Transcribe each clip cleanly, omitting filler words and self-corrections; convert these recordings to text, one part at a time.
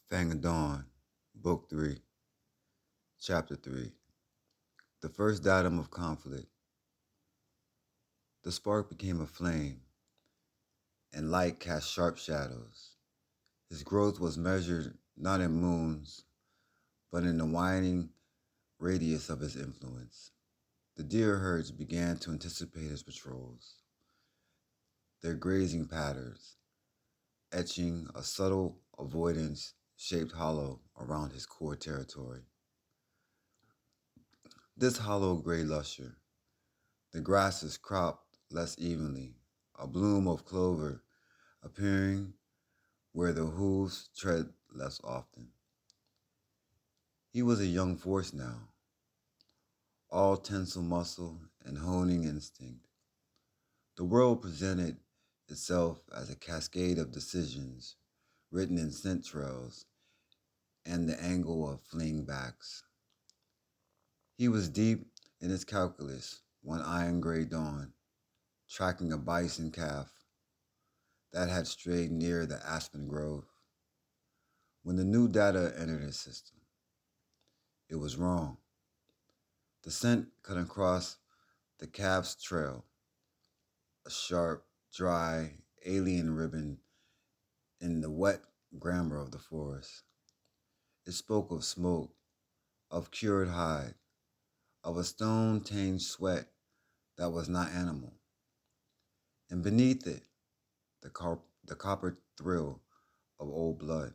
Fang Book 3, Chapter 3. The first datum of conflict. The spark became a flame, and light cast sharp shadows. His growth was measured not in moons, but in the widening radius of his influence. The deer herds began to anticipate his patrols, their grazing patterns etching a subtle avoidance shaped hollow around his core territory. This hollow gray lustre, the grasses cropped less evenly, a bloom of clover appearing where the hooves tread less often. He was a young force now, all tensile muscle and honing instinct. The world presented itself as a cascade of decisions written in scent trails and the angle of fleeing backs. He was deep in his calculus one iron gray dawn, tracking a bison calf that had strayed near the aspen grove. When the new data entered his system, it was wrong. The scent cut across the calf's trail, a sharp, dry, alien ribbon in the wet grammar of the forest. It spoke of smoke, of cured hide, of a stone-tainted sweat that was not animal. And beneath it, the copper thrill of old blood.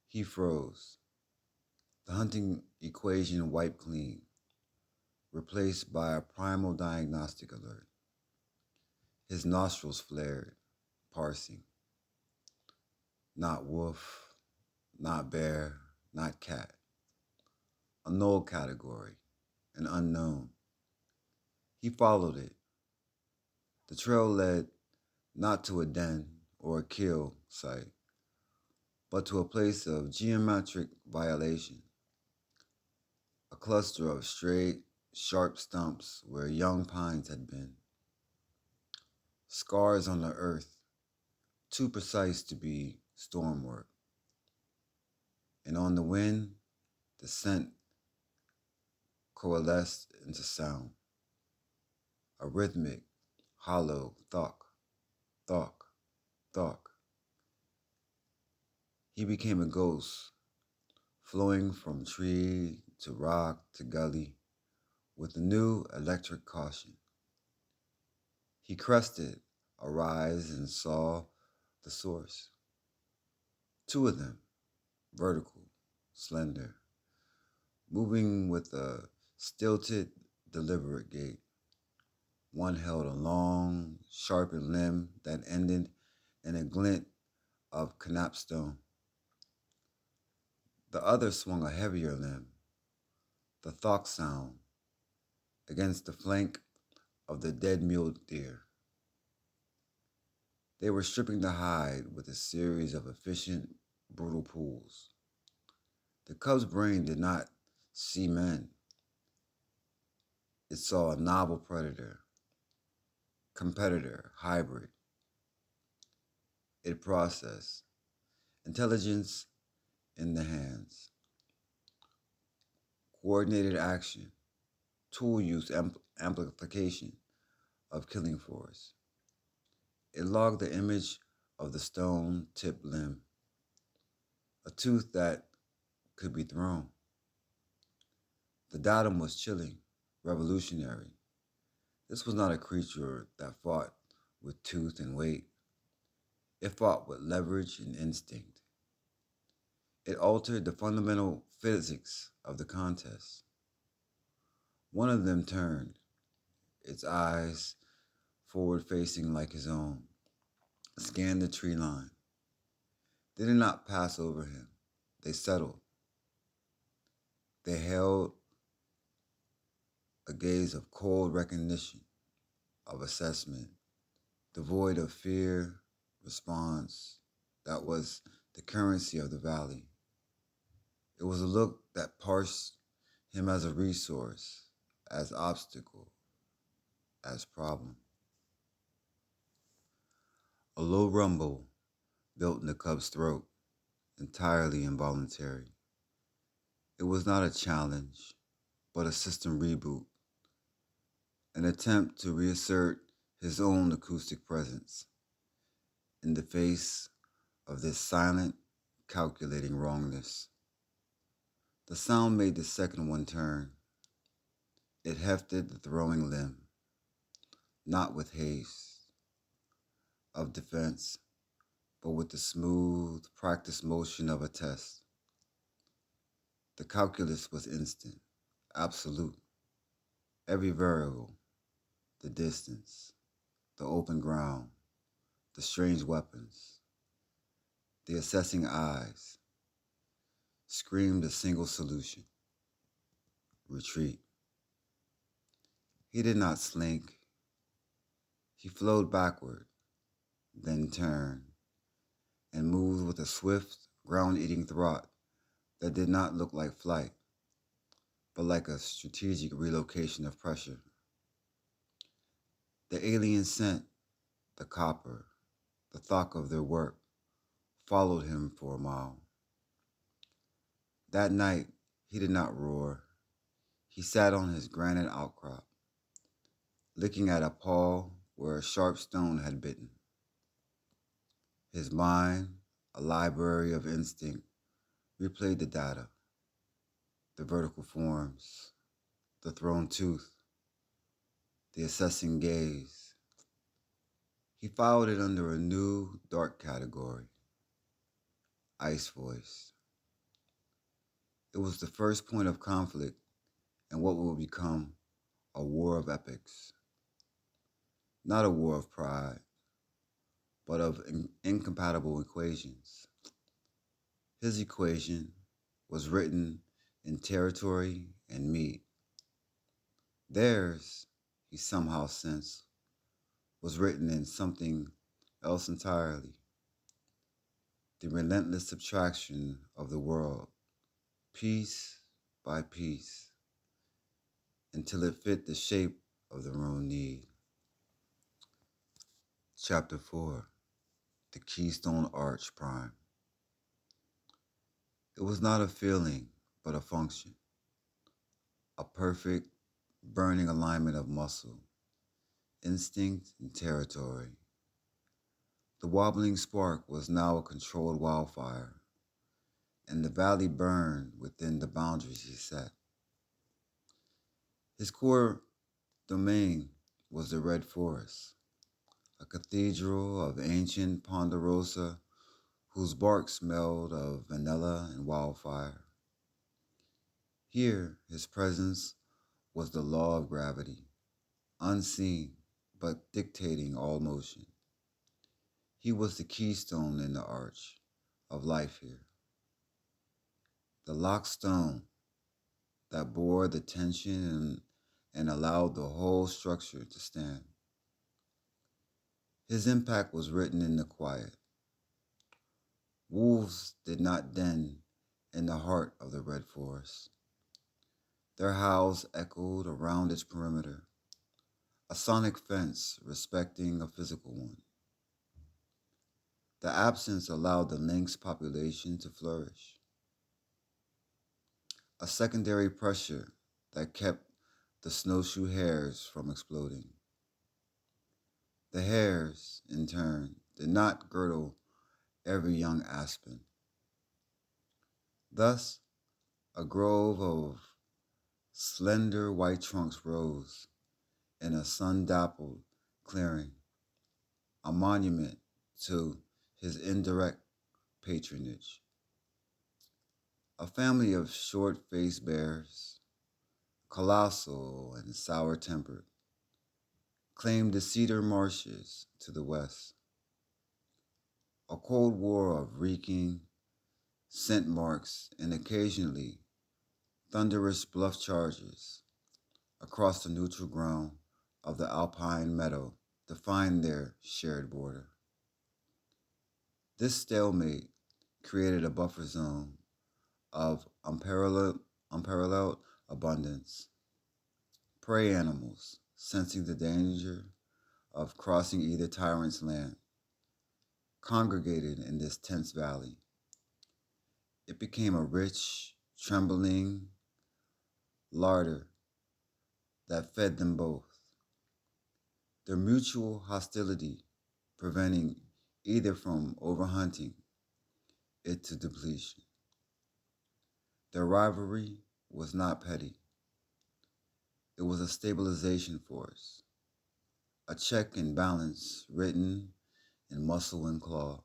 He froze, the hunting equation wiped clean, replaced by a primal diagnostic alert. His nostrils flared, parsing. Not wolf, not bear, not cat. A null category, an unknown. He followed it. The trail led not to a den or a kill site, but to a place of geometric violation, a cluster of straight, sharp stumps where young pines had been. Scars on the earth, too precise to be storm work. And on the wind, the scent coalesced into sound, a rhythmic, hollow thunk, thunk, thunk. He became a ghost, flowing from tree to rock to gully with a new electric caution. He crested a rise and saw the source. Two of them, vertical, slender, moving with a stilted, deliberate gait. One held a long, sharpened limb that ended in a glint of canapstone. The other swung a heavier limb, the thok sound, against the flank of the dead mule deer. They were stripping the hide with a series of efficient, brutal pulls. The cub's brain did not see men. It saw a novel predator, competitor, hybrid. It processed intelligence in the hands, coordinated action, tool use, amplification of killing force. It logged the image of the stone-tipped limb, a tooth that could be thrown. The datum was chilling, revolutionary. This was not a creature that fought with tooth and weight. It fought with leverage and instinct. It altered the fundamental physics of the contest. One of them turned, its eyes forward-facing like his own, scanned the tree line. They did not pass over him. They settled. They held a gaze of cold recognition, of assessment, devoid of fear, response. That was the currency of the valley. It was a look that parsed him as a resource, as obstacle, as problem. A low rumble built in the cub's throat, entirely involuntary. It was not a challenge, but a system reboot, an attempt to reassert his own acoustic presence in the face of this silent, calculating wrongness. The sound made the second one turn. It hefted the throwing limb, not with haste of defense, but with the smooth, practiced motion of a test. The calculus was instant, absolute. Every variable, the distance, the open ground, the strange weapons, the assessing eyes, screamed a single solution: retreat. He did not slink. He flowed backward, then turned, and moved with a swift, ground-eating trot that did not look like flight, but like a strategic relocation of pressure. The alien scent, the copper, the thought of their work, followed him for a mile. That night, he did not roar. He sat on his granite outcrop, licking at a paw where a sharp stone had bitten. His mind, a library of instinct, replayed the data, the vertical forms, the thrown tooth, the assessing gaze. He filed it under a new, dark category: ice voice. It was the first point of conflict in what would become a war of epics. Not a war of pride, but of incompatible equations. His equation was written in territory and meat. Theirs, he somehow sensed, was written in something else entirely: the relentless subtraction of the world, piece by piece, until it fit the shape of their own need. Chapter 4: The Keystone Arch Prime. It was not a feeling, but a function, a perfect, burning alignment of muscle, instinct, and territory. The wobbling spark was now a controlled wildfire, and the valley burned within the boundaries he set. His core domain was the Red Forest, a cathedral of ancient ponderosa whose bark smelled of vanilla and wildfire. Here, his presence was the law of gravity, unseen but dictating all motion. He was the keystone in the arch of life here, the locked stone that bore the tension and allowed the whole structure to stand. His impact was written in the quiet. Wolves did not den in the heart of the Red Forest. Their howls echoed around its perimeter, a sonic fence respecting a physical one. The absence allowed the lynx population to flourish, a secondary pressure that kept the snowshoe hares from exploding. The hares, in turn, did not girdle every young aspen. Thus, a grove of slender white trunks rose in a sun-dappled clearing, a monument to his indirect patronage. A family of short-faced bears, colossal and sour-tempered, claimed the cedar marshes to the west. A cold war of reeking scent marks and occasionally thunderous bluff charges across the neutral ground of the alpine meadow defined their shared border. This stalemate created a buffer zone of unparalleled abundance. Prey animals, sensing the danger of crossing either tyrant's land, congregated in this tense valley. It became a rich, trembling larder that fed them both, their mutual hostility preventing either from overhunting it to depletion. Their rivalry was not petty, it was a stabilization force, a check and balance written in muscle and claw.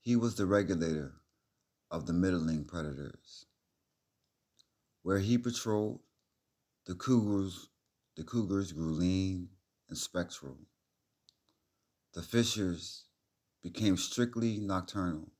He was the regulator of the middling predators. Where he patrolled, the cougars, the cougars grew lean and spectral. The fishers became strictly nocturnal.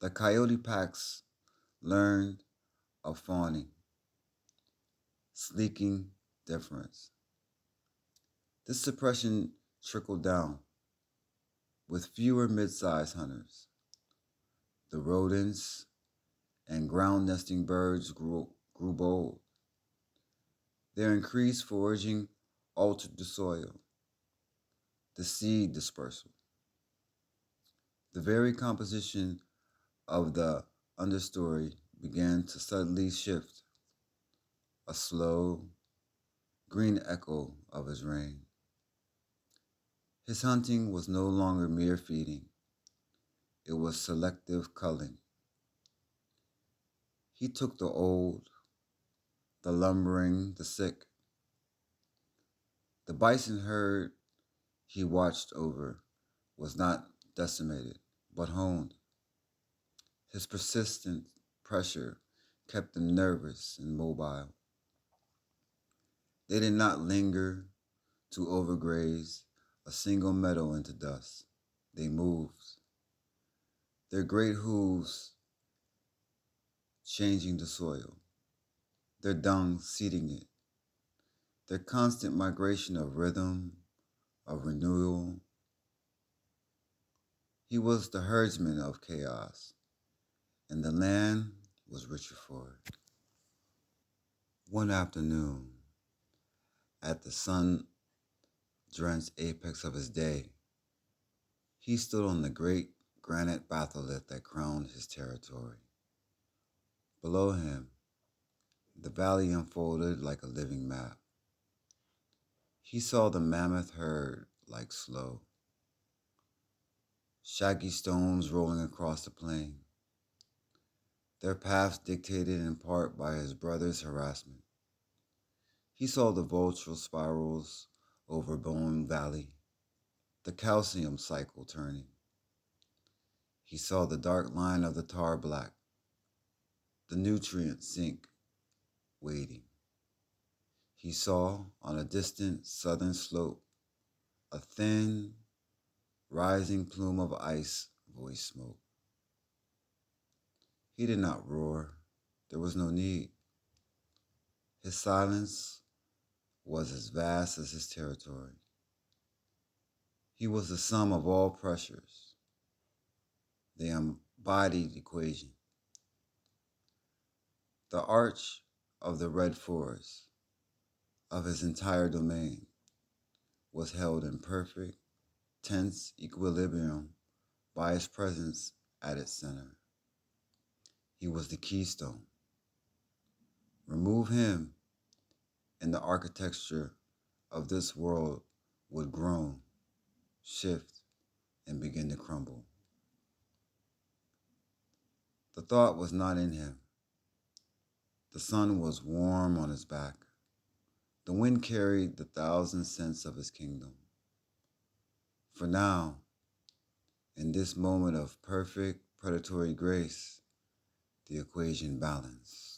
The coyote packs learned of fawning, sleeking difference. This suppression trickled down with fewer mid-sized hunters. The rodents and ground nesting birds grew bold. Their increased foraging altered the soil, the seed dispersal. The very composition of the understory began to subtly shift, a slow, green echo of his reign. His hunting was no longer mere feeding, it was selective culling. He took the old, the lumbering, the sick. The bison herd he watched over was not decimated, but honed. His persistent pressure kept them nervous and mobile. They did not linger to overgraze a single meadow into dust. They moved, their great hooves changing the soil, their dung seeding it, their constant migration of rhythm, of renewal. He was the herdsman of chaos, and the land was richer for it. One afternoon, at the sun-drenched apex of his day, he stood on the great granite batholith that crowned his territory. Below him, the valley unfolded like a living map. He saw the mammoth herd like slow, shaggy stones rolling across the plain, their paths dictated in part by his brother's harassment. He saw the vulture spirals over Bone Valley, the calcium cycle turning. He saw the dark line of the tar black, the nutrient sink waiting. He saw on a distant southern slope a thin, rising plume of ice voice smoke. He did not roar. There was no need. His silence was as vast as his territory. He was the sum of all pressures, the embodied equation. The arch of the red forest of his entire domain was held in perfect, tense equilibrium by his presence at its center. He was the keystone. Remove him, and the architecture of this world would groan, shift, and begin to crumble. The thought was not in him. The sun was warm on his back. The wind carried the thousand scents of his kingdom. For now, in this moment of perfect predatory grace, the equation balanced.